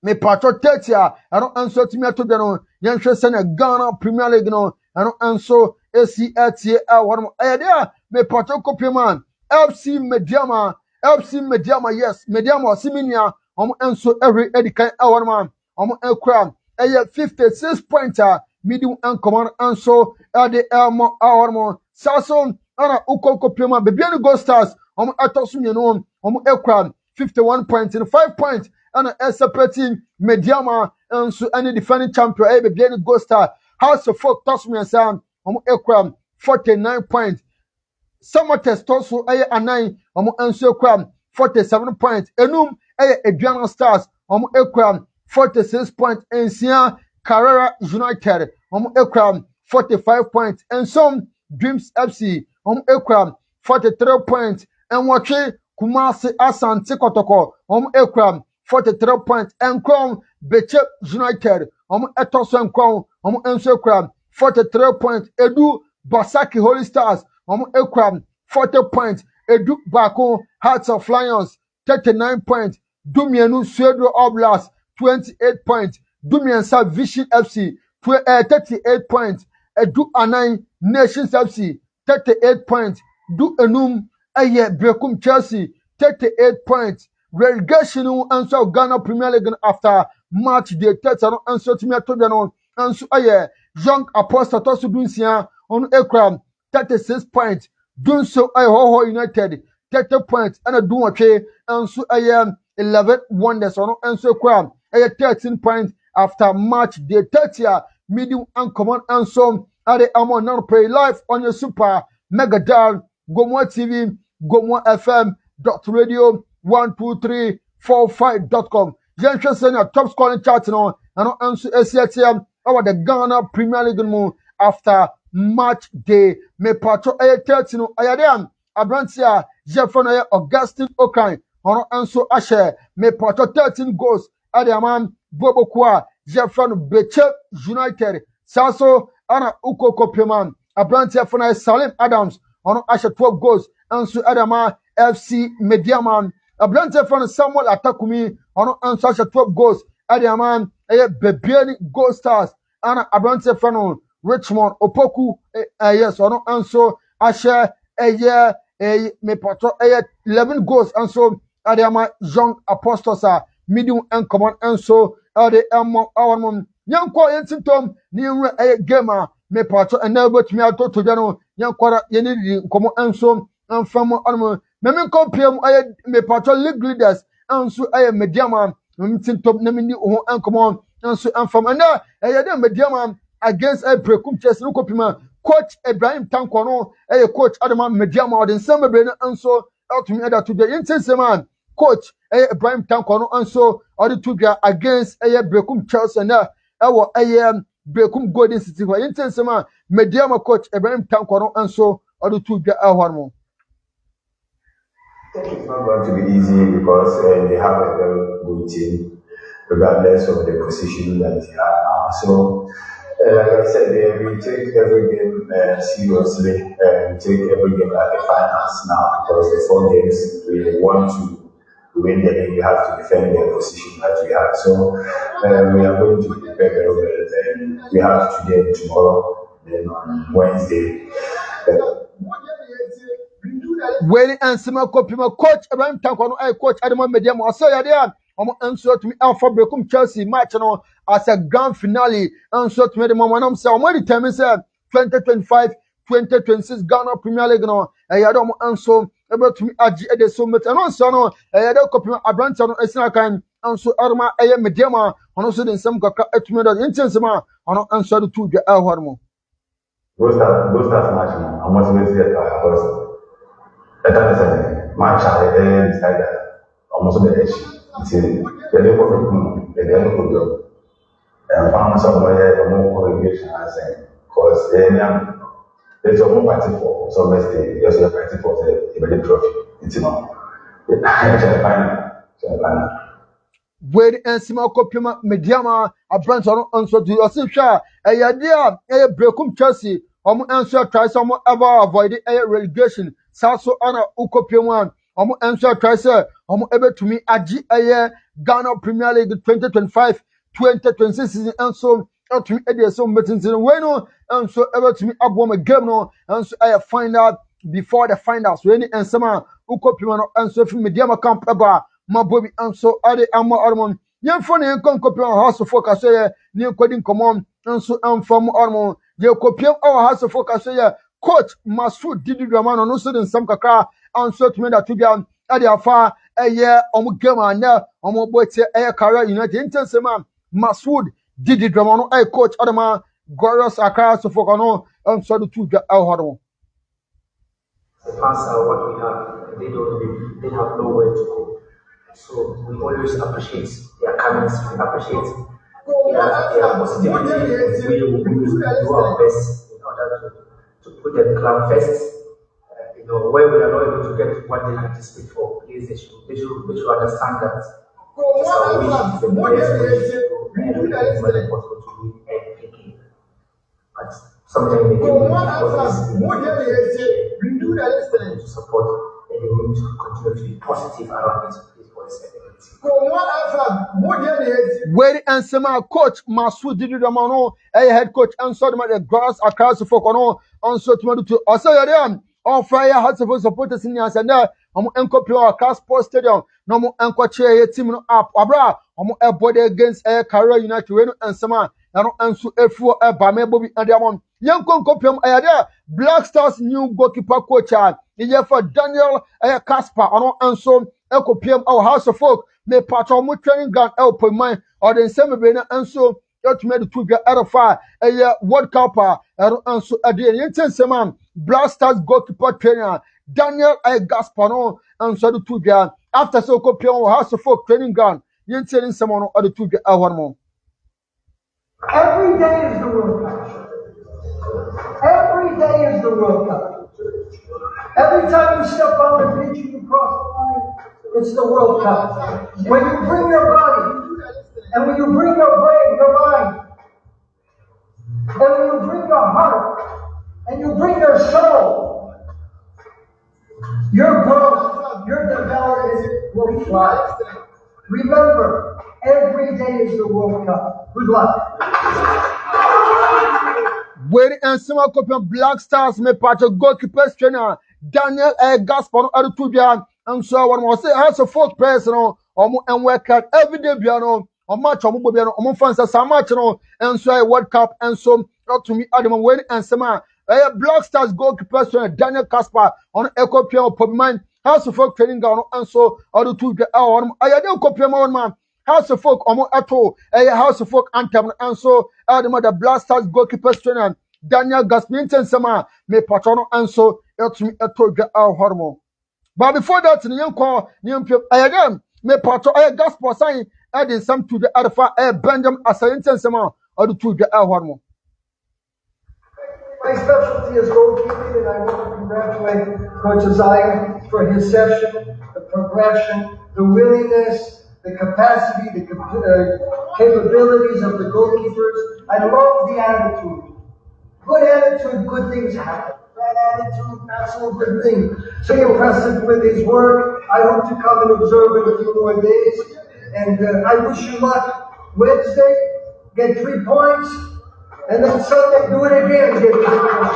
Me patro 30 I don't answer to me to the no Ghana Premier League no I don't answer ACA one there me patro copy man FC Mediama yes Mediama Siminia answer every edikan one man ekram 56 pointer medium and command answer at the Elmo Ormond Sason ana uko copy man be Gold Stars atosu you know ekram 51 points in 5 points and separating Mediama and so any defending champion be Gold Star House of Folk toss me and sound ekram 49 points Summer test also a 9 answer ekram 47 points enum Adriana Stars ekram 46 points and Carrera United ekura 45 points and some Dreams FC ekura 43 points and watche Kumasi Asante Kotoko ekura 43 points and Crown Beche United etoso and Crown enso ekura 43 points. Edu Basaki Holy Stars ekura 40 points. Edu Bako Hearts of Lions 39 points. Dumienu Suedro Oblast 28 points. Dumiensa Vision FC 38 points. Edu Anai Nations FC 38 points. Du Enum Brekum Chelsea 38 points. Relegation answer Ghana Premier League after March the 3rd answer to me atobia answer Young Apostle Tosu Dunsia on Ekram 36 points. Dunso Hoho United 30 points and a Duache answer 11 wonders on answer Kram 13 points after March the 30th. Medium uncommon and some are the amount now pay live on your super mega dial Gomoa TV Gomoa FM .radio 12345.com. Jensen send a top scoring chart now and answer SCTM over the Ghana Premier League move after March day. Me patro 13 ayadam Abrantia Jeffrey Augustine Okai on answer Asher me patro 13 goals Adiaman Bobo Kwa Jeffrey Beche United Saso Ana Uko Kopiman Abrantia Fona Salim Adams on Asher 12 goals answer Adama FC Mediaman Abrantia Fona Samuel Atakumi on answer Asher 12 goals Adiaman Bebiani Gold Stars Ana Abrantia Fona Richmond Opoku yes on answer Asher me patro 11 goals and so Adiama Young Apostles are medium and common and so the our mom young quiet symptom near a gamer me patro and never to me out to Jano young quarter yenny common and so and from animal memen compare me patro league leaders and so mediaman symptom naming and common and so and from and mediaman against a precum chess no copima coach Ibrahim Tankono coach Adama Mediama or the summer brain and so out to me that to the intense man coach Ibrahim Tankono and so or the two against a Brecum Chelsea and our Brecum Golden City for intense man Mediama coach Ibrahim Tankono and so or the two one. It's not going to be easy because they have a very good team regardless of the position that they are now. So like I said, we take every game seriously. We take every game like the finals now because the 4 games we want to win the league. We have to defend the position that we have. So we are going to prepare very well. We have today and tomorrow, then on Wednesday. When and Sima Copima coach Abraham Tankono, coach Adama Mediama, so yeah. Answer to me Alpha Brecum Chelsea match as a grand finale. Answer to me the moment I'm saying when the time is 2025-2026 Ghana Premier League no. I don't answer about to me at the summit and also no. I don't copy Abranton Esna can answer Arma Mediama and also in some kaka to me that intense man on answer to the Alharmo. Those that match now. I'm going to say because that is a match I decided almost the edge. See, the level of the level and found somewhere more congregation I say, because there's a more party for so let's say there's a party for the trophy. It's not. When and Sima Copima Mediama a branch on answer to your sister, a idea a Brecum Chelsea, answer try some ever avoid a relegation. Saso Anna Ukopian. Answer try sir, able to me agi Ghana Premier League 2025-2026 season and so to me some meetings in Weno and so able to me up a game no and so I find out before the finals when and some Ukopian answer from Mediama camp about my bobby and so Ade Amma Armon young funny and Copian house of focus near coding command and so from Armon you copian our house of focus coach Masud Didi Draman and also in some kakra and so to me that to be at the far a year game and now boy a career United intense man Masud Didi Dramano a coach Adama Glorious Accra so for no and so to the Alharo. The passer what we have they have nowhere to go. So we always appreciate their comments, we appreciate positivity. We will do our best in order to put the club first. Where we are not able to get what they anticipate for, please, they should understand that it's our wish, it's the best wish to do everything possible to win everything. But sometimes they give me to support and they need to continue to be positive around this voice. Where and some coach Masu did the mano, a head coach and so the grass across the folk on so to also them. All fire has of supporters in the and there. Uncle Pure Casper Stadium, no more Uncle Chair team up, Abra, a body against a career United and Sama, and answer F4 by Maybe and Diamond. Young Concopium, there, Black Stars new goalkeeper coach, in for Daniel Casper, and answer Ecopium, our house of folk, may patrol more training ground, help mine, or the same banner and so. You made the two get out of fire. A World Cup, and so at the intense Black Stars goalkeeper trainer Daniel Gaspano, and so the two get after so Copion house of folk training ground. You telling someone or the two get out one more. Every day is the World Cup. Every day is the World Cup. Every time you step on the pitch and you cross the line, it's the World Cup. When you bring your body, and when you bring your brain, your mind, and when you bring your heart, and you bring your soul, your growth, your development will fly. Remember, every day is the World Cup. Good luck. Where and some Black Stars may patch a goalkeeper trainer Daniel Gaspar Arutubia, and so one was say has a fourth person and work out every day piano or match or mobile fans as a match and so a World Cup and so to me Adam Wayne and some Black Stars goalkeeper trainer Daniel Casper on Echo Piano Pobman House of Folk training ground and so other two hour I don't copy my own man. House of Folk omo ato House of Folk anthem and so the mother Black Stars goalkeeper trainer Daniel Gaspinten sama me patrono and so to me ato our hormone. But before that, the young call, I again, me patro, I gospel sign, adding some to the alpha, Benjamin as a intense amount or the two the hormone. My specialty is goalkeeping, and I want to congratulate Coach Isaiah for his session, the progression, the willingness, the capacity, the capabilities of the goalkeepers. I love the attitude. Good attitude, good things happen. Bad attitude, not so good thing. So impressive with his work. I hope to come and observe in a few more days. And I wish you luck. Wednesday, get 3 points. And then Sunday, do it again. Get 3 points.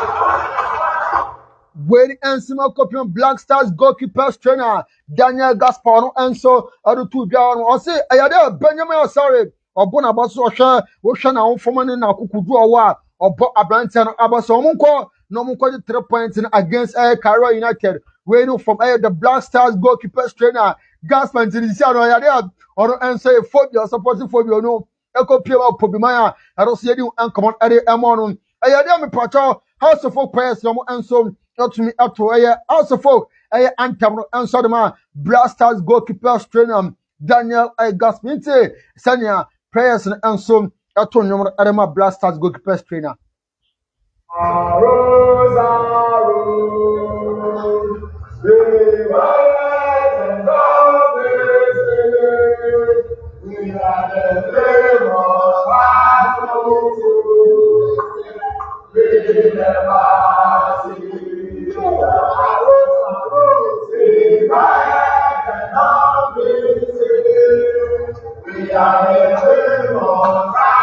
Where and some copy Black Stars goalkeeper trainer Daniel Gaspar and so other two down or say I had Benjamin sorry or Bonabasso Ocean for money now could do a while or Abranton Abasomunko. No more 3 points against Cairo United. Waiting from the Black Stars goalkeeper trainer Gaspar to the or answer phobia supporting phobia no Echo Pia Pobimaya. I don't see you and come on at the Amon. I had a patrol House of Folk prayers no and so not to me up to a House of Folk anthem and so the man Black Stars goalkeeper trainer Daniel Gaspinte Sanya prayers and so at Adama Black Stars goalkeeper trainer. Arose, we rise and love we are the famous battle, we never see. Arose, we rise and love we are the famous battle.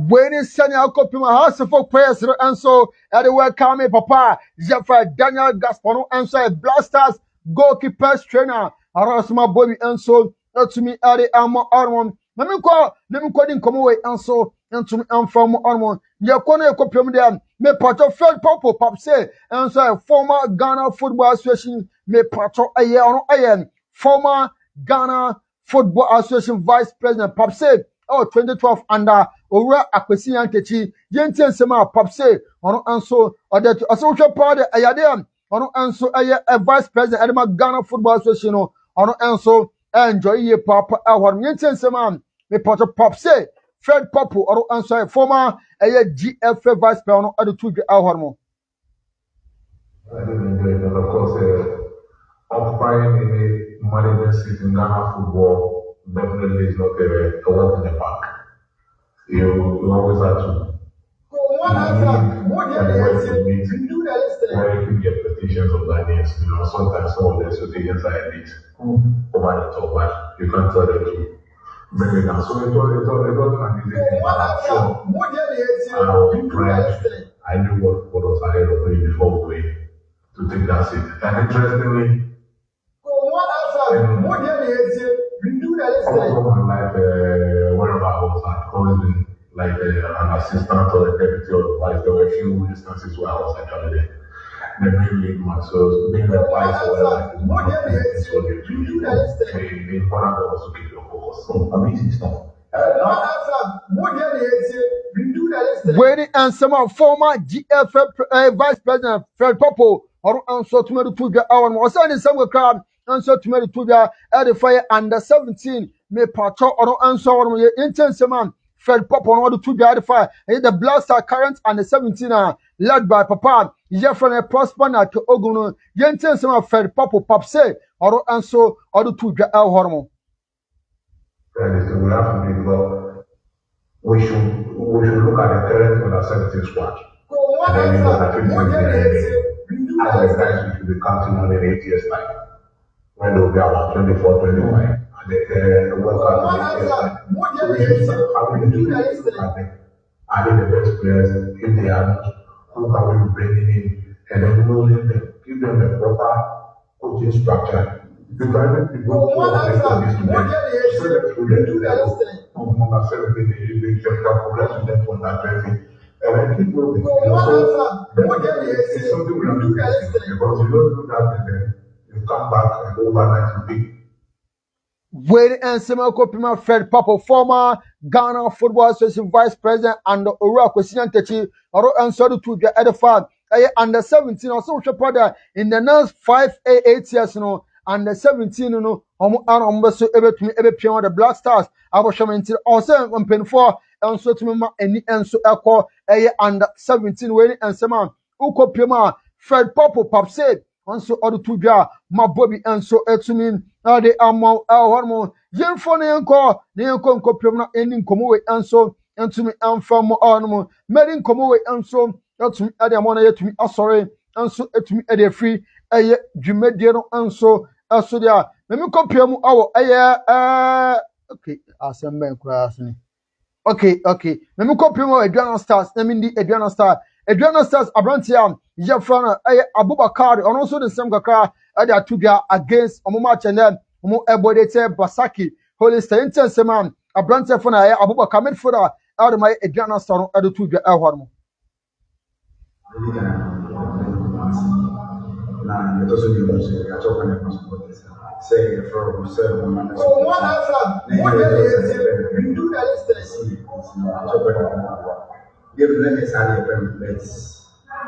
When is sending out copy my house for prayers and so at the welcome Papa Jeffrey Daniel Gaspano and so Black Stars goalkeeper trainer Arasma Bobby and so to me at the Armon. Let me call in Gomoa and so and to me and from Armon. Yakona copy them me patro Fred Popo Pop say and so former Ghana Football Association me patro a year on iron former Ghana Football Association Vice President Pop said, 2012 under Ora Akwesi Ankechi, Yentian Sema Pop say, on so or that a social party Ayadam, ɔno nso ɛyɛ a vice president ɛde ma Ghana Football Association no ɔno nso enjoy ye papa ɛhɔ no yɛntie nsɛm a mepɔtɔ pop say Fred Popo ɔno nso ɛyɛ former ɛyɛ GFA vice president ɔno ɛde to dwa ɛhɔ no. I didn't enjoy it, but of course, occupying any management seat in Ghana football definitely is not a walk in the park. You always have to where you keep the expectations of Ghanaians. Sometimes some of the expectations are a bit over the top, but you can't tell them to bring it down. So it wasn't an easy thing, but I'm sure I was prepared. I knew what was ahead of me before going to take that seat. And interestingly, all of my life, wherever I was, I've always been like an assistant or a deputy or the vice. There were a few instances where I was actually the main lead man. So being the vice or whatever is one of the things for you to do. The important was to keep your focus. So amazing stuff. Waiting and some former GFA vice president Fred Popo or answer to me to the hour was in some crowd answer to me to the edify under 17 me patrol or answer on your intense man Fred Popo on order to the edify the blaster current and the 17 led by Papa Jeffrey Prosper na to Oguno intense man Fred Popo pop say or answer order to the hormone. We have to be well. We should look at the current under 17 squad. And then we know that 15 as the guys we should be counting on in 8 years' time. When they'll be about 24, 25. And then work out in 8 years' time. So we should start having to look at them. Adding the best players, if they are not, who can we be bringing in? And then molding them, give them a proper coaching structure. The private people who are this to them, so that we can do that. They can progress with them from that 20. And then keep moving. So it's something we have to do. Because you don't do that and then you come back and overnight you big. Waiting and Samuel Kopima Fred Popo, former Ghana Football Association vice president and Ora Kwesian Techi, or answer to the other fan. Under 17 or so in the next 8 years, under 17, so every pion the Black Stars. I was showing also on pen 4 and so to me any and so echo under 17 waiting and Samuel Uko Pima Fred Popo Pop said. Also, other two jar, my Bobby and so to me, the amount our hormone. Yen for Neanco, Neanco Copium, ending Gomoa and so, and to me, and from animal, Medin Gomoa and so, to me, I want to me, sorry, and so to me, at a free, a Jumediano and so, so there. Let me copium our, okay, as a man crashing. Okay. Let me copium Adriana Stars, let me the Adriana Star. Adriana Stars Abrantiam, Jeffrana, Abubakar, and also the same Gakra, Ada Tuga against Omuma and Omo Ebodete Basaki, Holy Saint Seman, Abrantia Fona, Abubakar Medfora, out of my Adriana Star, Ada Tuga Elhormo.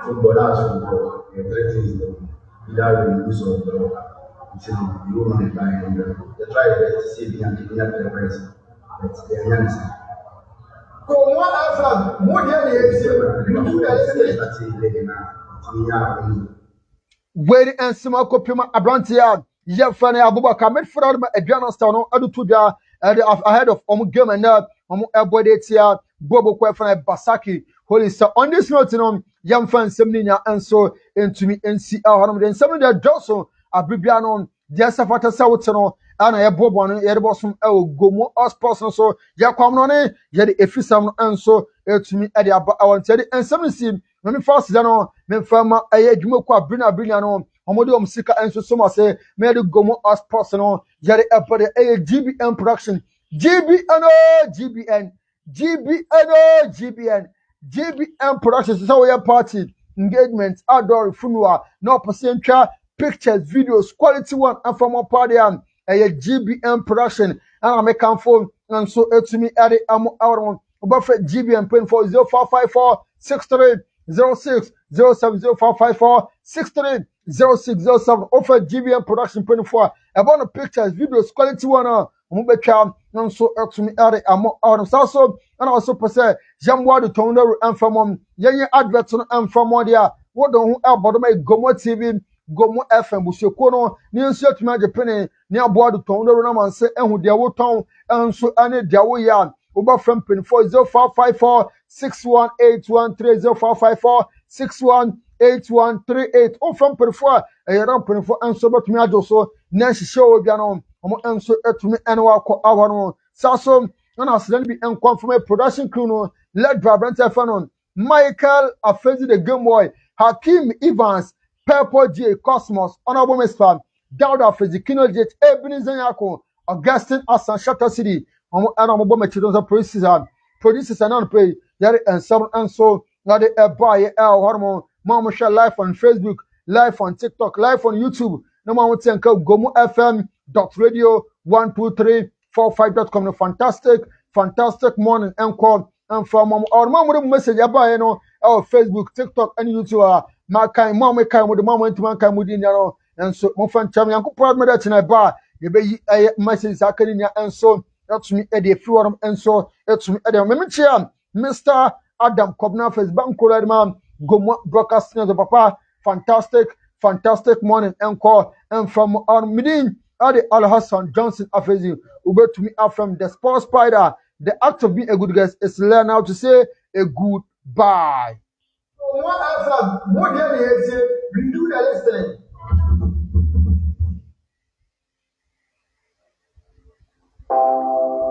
Football, that's football. The three things either we lose or draw. You don't want to buy and they try to see the anti-Indian press, but they are young. Waiting and Simako Pima Abrantia, Jeffrey Abubakar Medford, Adriana Stano, Adutuja, ahead of Omugam and Ebodetia, Bobo Kwefan Basaki. Holy Star on this note, young fans, Semina, and so into me and see our then some of their Johnson, Abibiano, Jasafata Sautono, and I bob one, Yerbosum, Gomoa Sports, so Yaquamone, Yet if you some and so to me at the hour and 17, when we first done, men farmer, a Jumoko, Brina Briliano, Homodium Sika, and so some say, made Gomoa Sports, Yet a GBN production, GBN. GBN Productions is our party engagement, outdoor funua, no percentage pictures, videos, quality one, and from our party and a GBN production. And I make a phone and so to me at the our one. Buffett GBN pin for 0454 63 06 070 454 63 0607 offer GBM production 24 about the pictures videos quality one Mubeka and so to me are also and also per se Jamwa the Tondo and from Yan adverts and from Modia what don't about my Gomoa TV Gomo FM Bushokono near search magic penny near board the Tondo and say and who their town and so any Dawo Yan over from pin 40554 618130 0554 618138 o from perfor ram perfor anso batumi ajoso na hihye bia no omo anso etumi enwa akọ awano saso na aslen bi confirm production crew no led by Brent Fanon Michael Afezi the Game Boy Hakim Evans Purple J Cosmos Honorable Mr. Dauda Afezi Kino Jet Ebenezer Yako Augustine Asan Shatter City omo ana omo machidon producers and pay yare and some and so now they buy hormone mama share live on Facebook, live on TikTok, live on YouTube. No more think Gomo FM.radio 12345.com. No fantastic morning encore and from our mom message about our Facebook, TikTok, and YouTube. My kind mama kind with the mama into one kind with and so my friend Chami Uncle Proud me that in a bar. You be a message and so that's me Eddie Forum and so it's me Eddie Mr. Adam Kobna Face Banko man Gomo broadcasting the papa fantastic morning encore and from our meeting Adi Al Hassan Johnson Afezi Ube to me up from the sports Spyder. The act of being a good guest is learn how to say a goodbye. What do you say? Redo the listening.